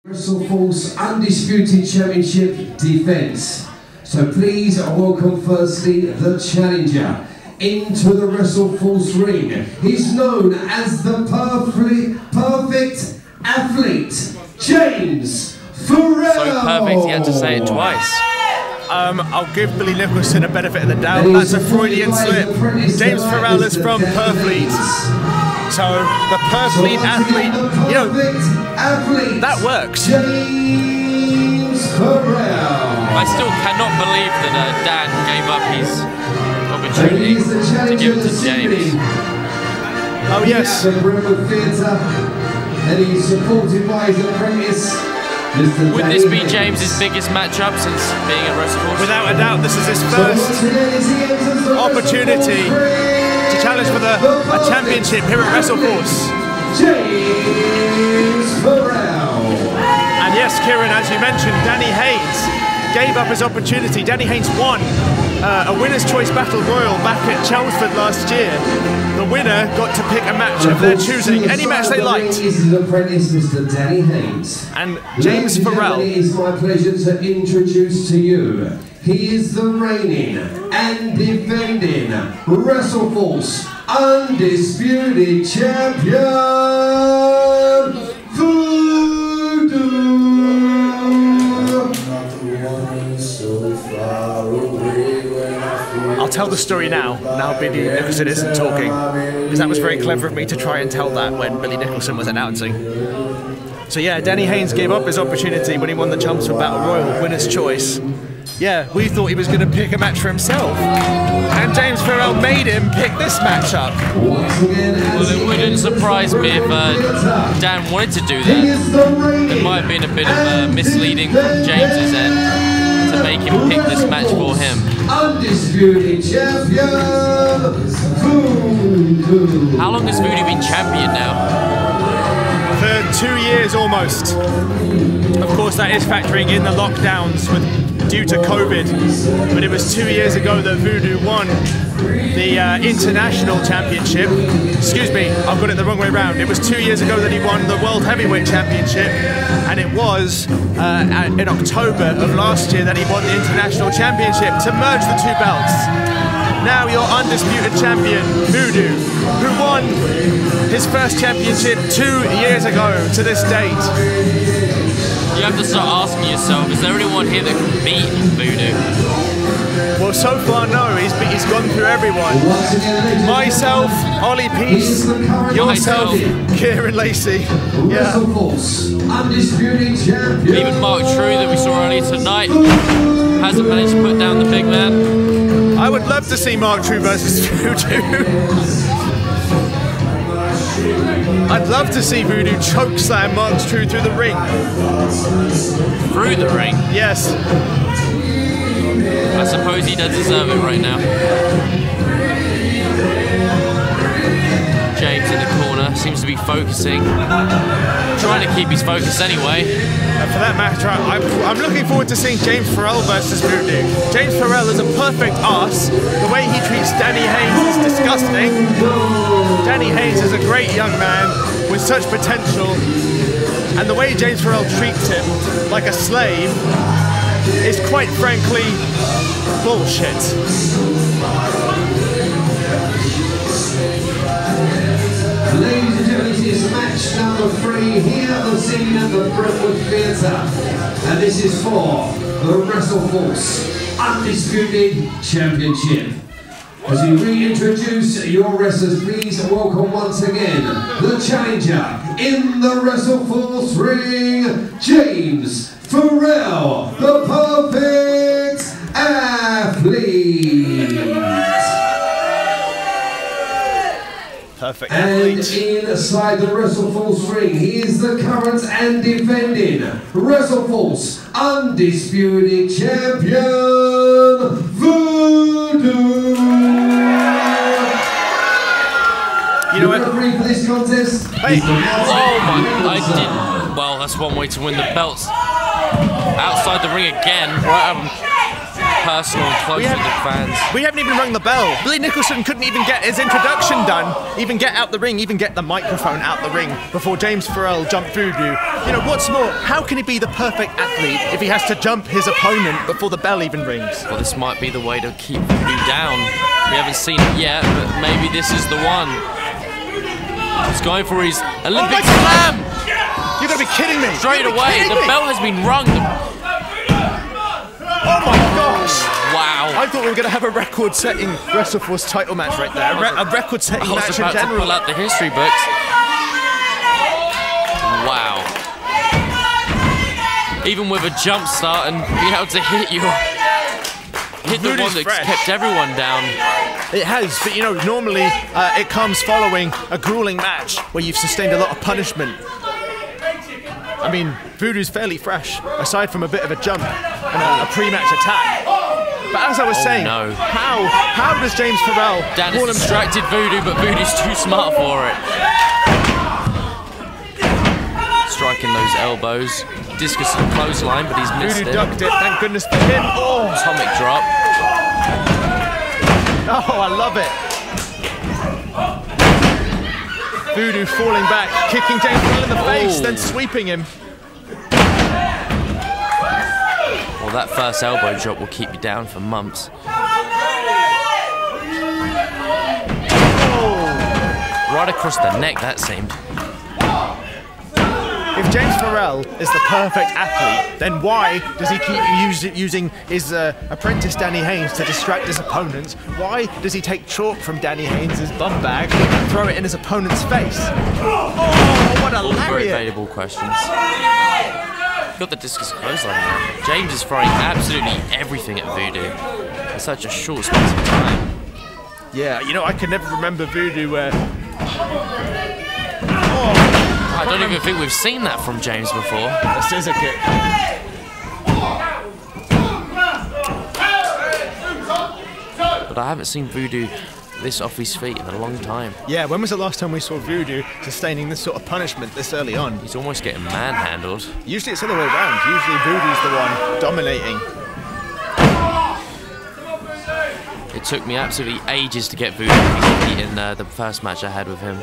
WrestleForce Undisputed Championship defense. So please welcome firstly the challenger into the WrestleForce ring. He's known as the perfect athlete, James Pharrell. So perfect, he had to say it twice. I'll give Billy Nicholson a benefit of the doubt. That's a Freudian slip. James Pharrell is from Purfleet. So, the Purfleet athlete, you know, that works. James Pharrell. I still cannot believe that Dan gave up his opportunity to give it to James. Oh, yes. The Brentwood Theatre, and he's supported by his apprentice. Would this be James's biggest matchup since being at WrestleForce? Without a doubt, this is his first opportunity to challenge for a championship here at WrestleForce. James Pharrell. And yes, Kieran, as you mentioned, Danny Haynes gave up his opportunity. Danny Haynes won a Winner's Choice Battle Royal back at Chelmsford last year. The winner got to pick a match of their choosing, any match they liked. This is apprentice, Mr. Danny Haynes. And James Pharrell. It is my pleasure to introduce to you. He is the reigning and defending WrestleForce Undisputed Champion, Voodoo. I'll tell the story now Billy Nicholson isn't talking, because that was very clever of me to try and tell that when Billy Nicholson was announcing. So yeah, Danny Haynes gave up his opportunity when he won the Chelmsford Battle Royal, Winner's Choice. Yeah, we thought he was going to pick a match for himself, and James Pharrell made him pick this matchup. Well, it wouldn't surprise me if Dan wanted to do that. It might have been a bit of misleading from James's end to make him pick this match for him. Undisputed champion, Voodoo. How long has Voodoo been champion now? For 2 years almost. Of course, that is factoring in the lockdowns due to COVID. But it was 2 years ago that Voodoo won the International Championship. Excuse me, I've got it the wrong way around. It was 2 years ago that he won the World Heavyweight Championship, and it was in October of last year that he won the International Championship to merge the two belts. Now your undisputed champion, Voodoo, who won his first championship 2 years ago to this date. You have to start asking yourself, is there anyone here that can beat Voodoo? Well, so far, no. He's gone through everyone. Myself, Ollie Peace, yourself, Kieran Lacey. Yeah. Undisputed champion. Even Mark True that we saw earlier tonight hasn't managed to put down the big man. I would love to see Mark True versus Voodoo. I'd love to see Voodoo chokeslam Mark True through the ring. Through the ring? Yes. I suppose he does deserve it right now. James in the corner seems to be focusing. Trying to keep his focus anyway. For that match, I'm looking forward to seeing James Pharrell versus Voodoo. James Pharrell is a perfect ass. The way he treats Danny Haynes is disgusting. Danny Haynes is a great young man with such potential. And the way James Pharrell treats him like a slave is quite frankly bullshit. Ladies and gentlemen, this is match number 3 here at the scene at the Brentwood Theatre. And this is for the WrestleForce Undisputed Championship. As we reintroduce your wrestlers, please welcome once again the challenger in the WrestleForce ring, James Pharrell, the perfect athlete. Perfect And athlete. inside the WrestleForce ring, he is the current and defending WrestleForce Undisputed Champion, Voodoo. You know what? Referee for this contest. Hey. Oh my, I didn't. Well, that's one way to win the belts. Outside the ring again. personal and close with the fans. We haven't even rung the bell. Billy Nicholson couldn't even get his introduction done, even get out the ring, even get the microphone out the ring before James Pharrell jumped Voodoo. You know, what's more, how can he be the perfect athlete if he has to jump his opponent before the bell even rings? Well, this might be the way to keep Voodoo down. We haven't seen it yet, but maybe this is the one. He's going for his Olympic slam! You're gonna be kidding me! Straight away, the bell has been rung. Oh my gosh! Wow. I thought we were going to have a record-setting WrestleForce title match right there. A record-setting match in general. I was about to pull out the history books. Wow. Even with a jump start and being able to hit the one that's kept everyone down. It has, but you know, normally it comes following a grueling match where you've sustained a lot of punishment. I mean, Voodoo's fairly fresh, aside from a bit of a jump and a pre-match attack. But as I was saying, no. how does James Pharrell Dan has distracted Voodoo, but Voodoo's too smart for it. Striking those elbows. Discus and clothesline, but he's missed Voodoo it. ducked it, thank goodness for him. Oh, atomic drop. Oh, I love it. Voodoo falling back, kicking James Pharrell in the face, then sweeping him. Well, that first elbow drop will keep you down for months. Oh. Right across the neck, that seemed. If James Pharrell is the perfect athlete, then why does he keep using his apprentice Danny Haynes to distract his opponents? Why does he take chalk from Danny Haynes' bum bag and throw it in his opponent's face? Oh, what a lariat! Very valuable questions. Got the discus clothesline now. James is throwing absolutely everything at Voodoo in such a short space of time. Yeah, you know, I can never remember Voodoo where... I don't even think we've seen that from James before. A scissor kick. But I haven't seen Voodoo this off his feet in a long time. Yeah, when was the last time we saw Voodoo sustaining this sort of punishment this early on? He's almost getting manhandled. Usually it's the other way around. Usually Voodoo's the one dominating. It took me absolutely ages to get Voodoo in the first match I had with him.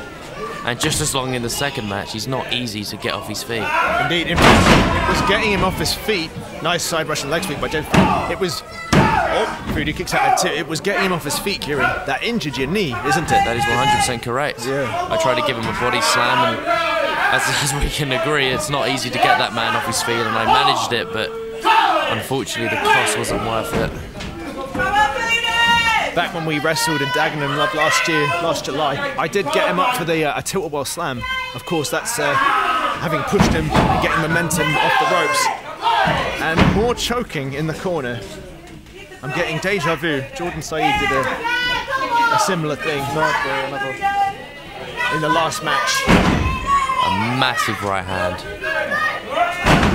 And just as long in the second match. He's not easy to get off his feet. Indeed, it was getting him off his feet. Nice side Russian leg sweep by James. It was... Oh, Voodoo kicks out at two. It was getting him off his feet, Kieran. That injured your knee, isn't it? That is 100% correct. Yeah. I tried to give him a body slam, and as we can agree, it's not easy to get that man off his feet, and I managed it, but unfortunately the cost wasn't worth it. Back when we wrestled in Dagenham last July, I did get him up for the a tilt-a-whirl slam. Of course, that's having pushed him and getting momentum off the ropes. And more choking in the corner. I'm getting deja vu. Jordan Saeed did a similar thing in the last match. A massive right hand.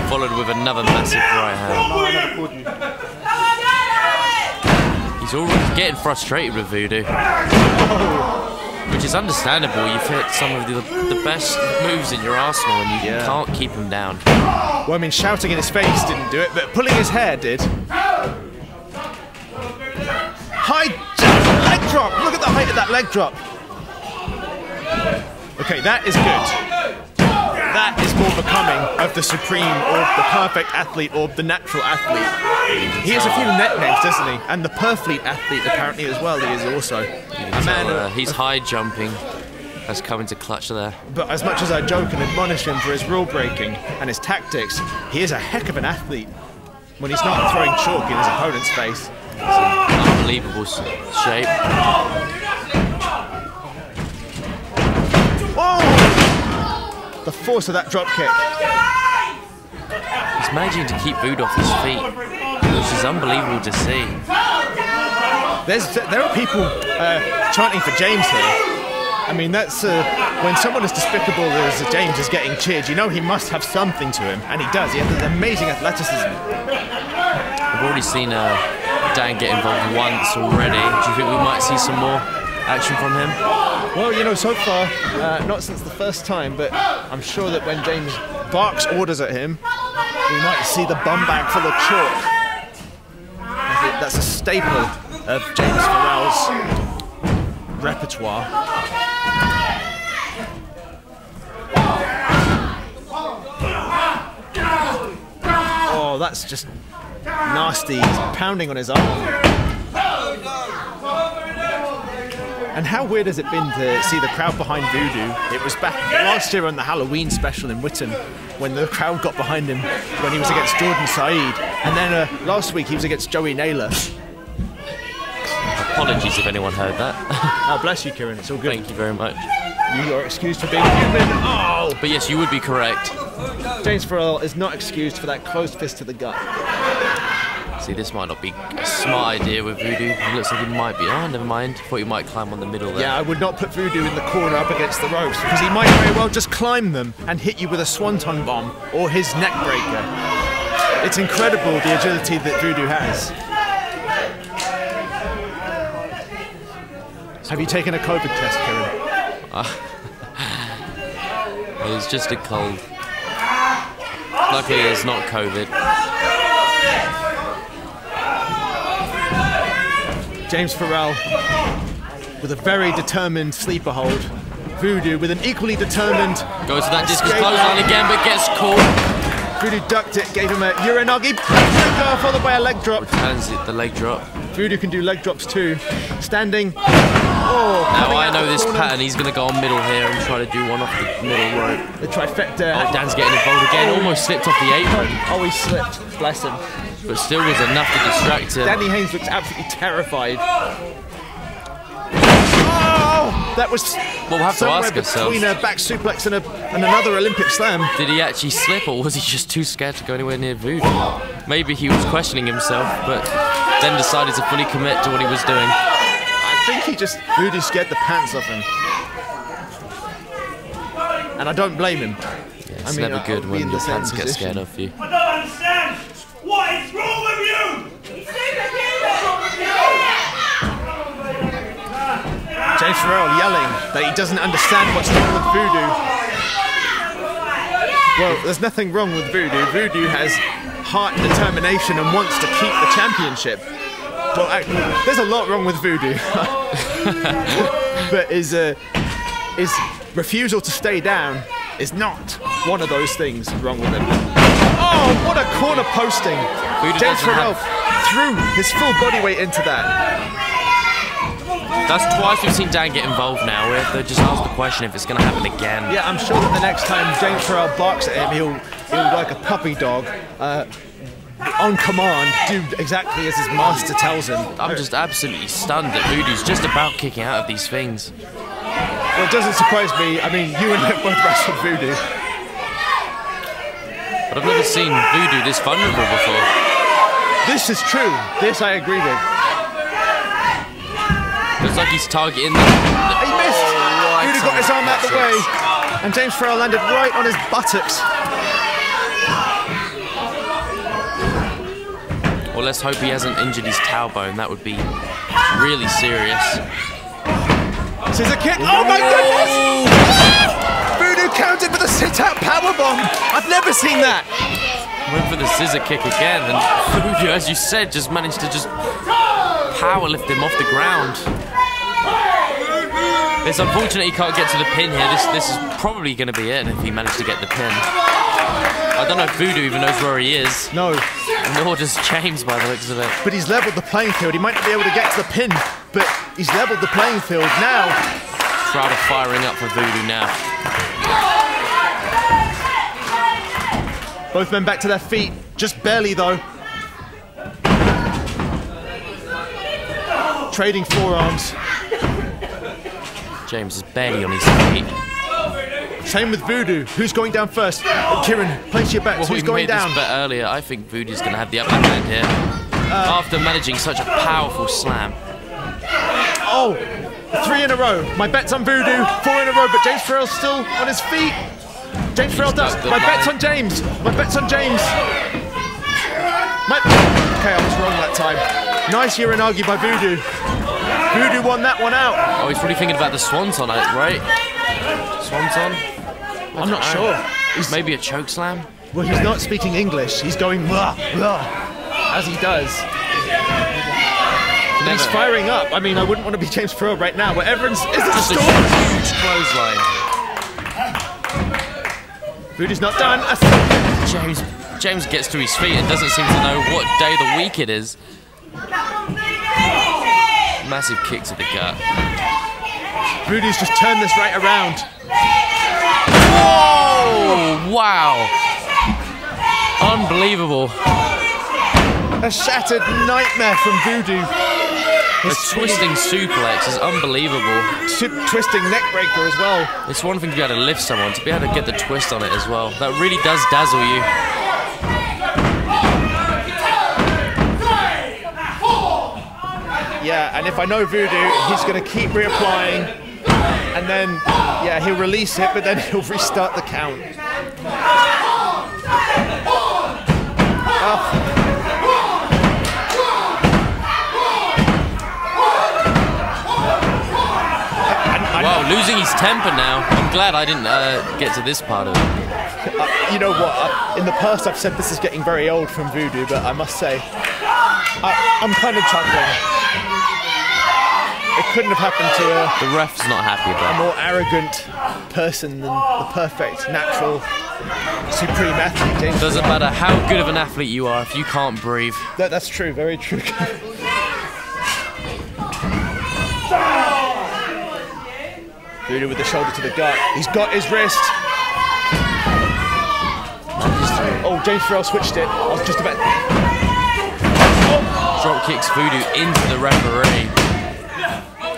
Followed with another massive right hand. He's already getting frustrated with Voodoo. Which is understandable. You've hit some of the best moves in your arsenal and you can't keep him down. Well, I mean, shouting in his face didn't do it, but pulling his hair did. High leg drop! Look at the height of that leg drop. Okay, that is good. That is more becoming of the supreme or the perfect athlete or the natural athlete. He has a few nicknames, doesn't he? And the perfect athlete apparently as well. He is also a man. His high jumping has come into clutch there. But as much as I joke and admonish him for his rule breaking and his tactics, he is a heck of an athlete when he's not throwing chalk in his opponent's face. It's an unbelievable shape. Oh! The force of that drop kick. He's managing to keep Voodoo off his feet, which is unbelievable to see. There are people chanting for James here. I mean, that's when someone as despicable as James is getting cheered, you know he must have something to him, and he does. He has an amazing athleticism. I've already seen Dan get involved once already. Do you think we might see some more action from him? Well, you know, so far, not since the first time, but I'm sure that when James barks orders at him, we might see the bum bag full of chalk. I that's a staple of James Pharrell's repertoire. Oh, that's just nasty. He's pounding on his arm. And how weird has it been to see the crowd behind Voodoo? It was back last year on the Halloween special in Witten when the crowd got behind him when he was against Jordan Said. And then last week he was against Joey Naylor. Apologies if anyone heard that. Oh, bless you, Kieran. It's all good. Thank you very much. You are excused for being human. Oh! But yes, you would be correct. James Pharrell is not excused for that closed fist to the gut. See, this might not be a smart idea with Voodoo. It looks like he might be. Oh, never mind. Thought he might climb on the middle there. Yeah, I would not put Voodoo in the corner up against the ropes because he might very well just climb them and hit you with a swanton bomb or his neck breaker. It's incredible the agility that Voodoo has. Have you taken a COVID test, Kieran? It was just a cold. Luckily, it's not COVID. James Pharrell with a very determined sleeper hold. Voodoo with an equally determined... Goes to that discus clothesline again, but gets caught. Voodoo ducked it, gave him a uranagi, followed by a leg drop. Returns it, the leg drop. Voodoo can do leg drops too. Standing. Oh, now I know this pattern. He's going to go on middle here and try to do one off the middle rope. The trifecta. Oh, Dan's getting involved again. Almost slipped off the apron. Oh, he slipped. Bless him. But still was enough to distract him. Danny Haynes looks absolutely terrified. Oh, that was we'll have to ask ourselves. Between a back suplex and another Olympic slam. Did he actually slip, or was he just too scared to go anywhere near Voodoo? Maybe he was questioning himself, but then decided to fully commit to what he was doing. I think Voodoo scared the pants off him. And I don't blame him. Yeah, it's never good when your pants get scared of you. I don't understand! What is wrong with you? James Pharrell yelling that he doesn't understand what's wrong with Voodoo. Well, there's nothing wrong with Voodoo. Voodoo has heart and determination and wants to keep the championship. Well, there's a lot wrong with Voodoo. But his refusal to stay down is not one of those things wrong with him. Oh, what a corner posting! James Pharrell threw his full body weight into that. That's twice we've seen Dan get involved now. We have to just ask the question if it's going to happen again. Yeah, I'm sure that the next time James Pharrell barks at him, he'll like a puppy dog, on command, do exactly as his master tells him. I'm just absolutely stunned that Voodoo's just about kicking out of these things. Well, it doesn't surprise me. I mean, you and Nick both wrestled Voodoo. But I've never seen Voodoo this vulnerable before. This is true. This I agree with. Looks like he's targeting the... He missed! Voodoo got his arm out the way, and James Pharrell landed right on his buttocks. Well, let's hope he hasn't injured his tailbone. That would be really serious. Scissor kick! Oh my goodness! Voodoo countered with a sit-out powerbomb! I've never seen that! Went for the scissor kick again, and Voodoo, as you said, just managed to just power lift him off the ground. It's unfortunate he can't get to the pin here. This is probably going to be it if he managed to get the pin. I don't know if Voodoo even knows where he is. No. Nor does James by the looks of it. But he's leveled the playing field. He might not be able to get to the pin, but he's leveled the playing field now. Crowd are firing up for Voodoo now. Both men back to their feet, just barely though. Trading forearms. James is barely on his feet. Same with Voodoo. Who's going down first? Kieran, place your bets. Who's going down? We made this bet earlier. I think Voodoo's going to have the upper hand here. After managing such a powerful slam. Oh, 3 in a row. My bet's on Voodoo. 4 in a row, but James Pharrell's still on his feet. James Pharrell does. My bet's on James. My bet's on James. Okay, I was wrong that time. Nice uranagi by Voodoo. Voodoo won that one out. Oh, he's probably thinking about the swanton, right? Swanton? I'm not sure. Maybe a choke slam? Well, he's not speaking English. He's going blah, blah, as he does. He's firing up. I mean, I wouldn't want to be James Pharrell right now, but everyone's... Is it just a huge clothesline. Voodoo's not done. James gets to his feet and doesn't seem to know what day of the week it is. Massive kick to the gut. Voodoo's just turned this right around. Oh, wow. Unbelievable. A shattered nightmare from Voodoo. The twisting suplex is unbelievable. Twisting neck breaker as well. It's one thing to be able to lift someone, to be able to get the twist on it as well. That really does dazzle you. Yeah, and if I know Voodoo, he's going to keep reapplying, and then, yeah, he'll release it, but then he'll restart the count. Oh. Wow, losing his temper now. I'm glad I didn't get to this part of it. You know what? In the past, I've said this is getting very old from Voodoo, but I must say, I'm kind of chuckling. It couldn't have happened to the ref's not happy about a more arrogant person than the perfect, natural, supreme athlete. James Doesn't matter how good of an athlete you are if you can't breathe. That's true, very true. Voodoo with the shoulder to the gut. He's got his wrist. Oh, James Pharrell switched it. I was just about... Drop kicks Voodoo into the referee.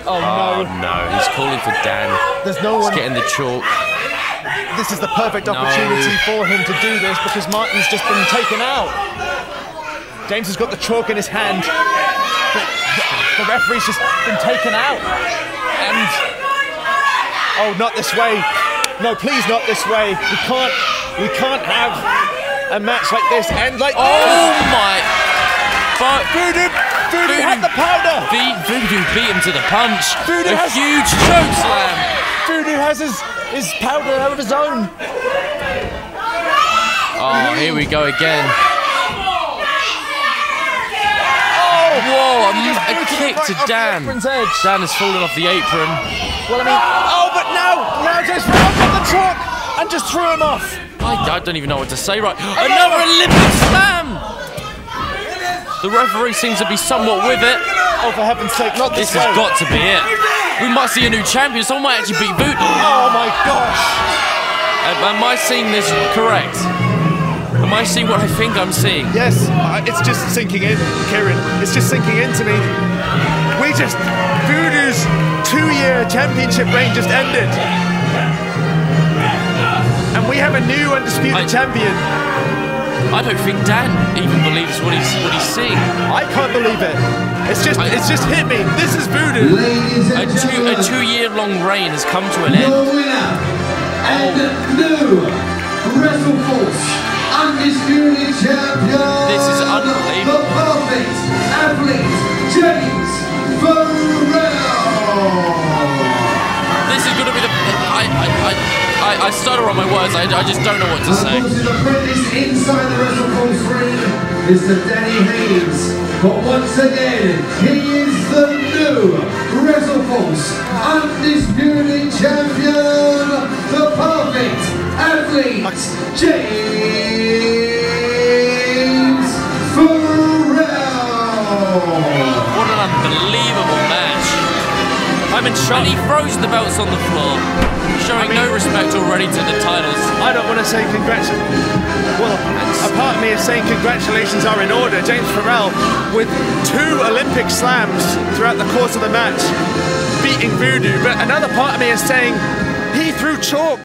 Oh no. No, he's calling for Dan. There's no one... He's getting the chalk. This is the perfect opportunity for him to do this because Martin's just been taken out. James has got the chalk in his hand. The referee's just been taken out. And... oh, not this way. No, please not this way. We can't have a match like this end like this. Oh my... But Voodoo had the powder. Voodoo beat him to the punch. Voodoo has huge choke slam. Voodoo has his powder of his own. Oh, here we go again. Oh, whoa, a kick to Dan. Dan has fallen off the apron. Well, I mean, oh, but now James Pharrell got the chalk and just threw him off. I don't even know what to say right. Another Olympic slam. The referee seems to be somewhat with it. Oh, for heaven's sake, not this way. This has got to be it. We might see a new champion. Someone might actually beat Voodoo. Oh my gosh. Am I seeing this correct? Am I seeing what I think I'm seeing? Yes, it's just sinking in, Kieran. It's just sinking into me. Voodoo's 2-year championship reign just ended. And we have a new undisputed champion. I don't think Dan even believes what he's seeing. I can't believe it. It's just hit me. This is Voodoo. A 2-year-long reign has come to an end. Your winner and new WrestleForce undisputed champion. This is unbelievable. The perfect athlete, James Pharrell. This is going to be the... I stutter on my words. I just don't know what to say. The apprentice inside the WrestleForce ring is the Danny Haynes. But once again, he is the new WrestleForce undisputed champion, the perfect athlete, James Pharrell. What an unbelievable match. I'm in shock. And he throws the belts on the floor, showing no respect already to the titles. I don't want to say congratulations. Well, a part of me is saying congratulations are in order. James Pharrell with 2 Olympic slams throughout the course of the match, beating Voodoo. But another part of me is saying he threw chalk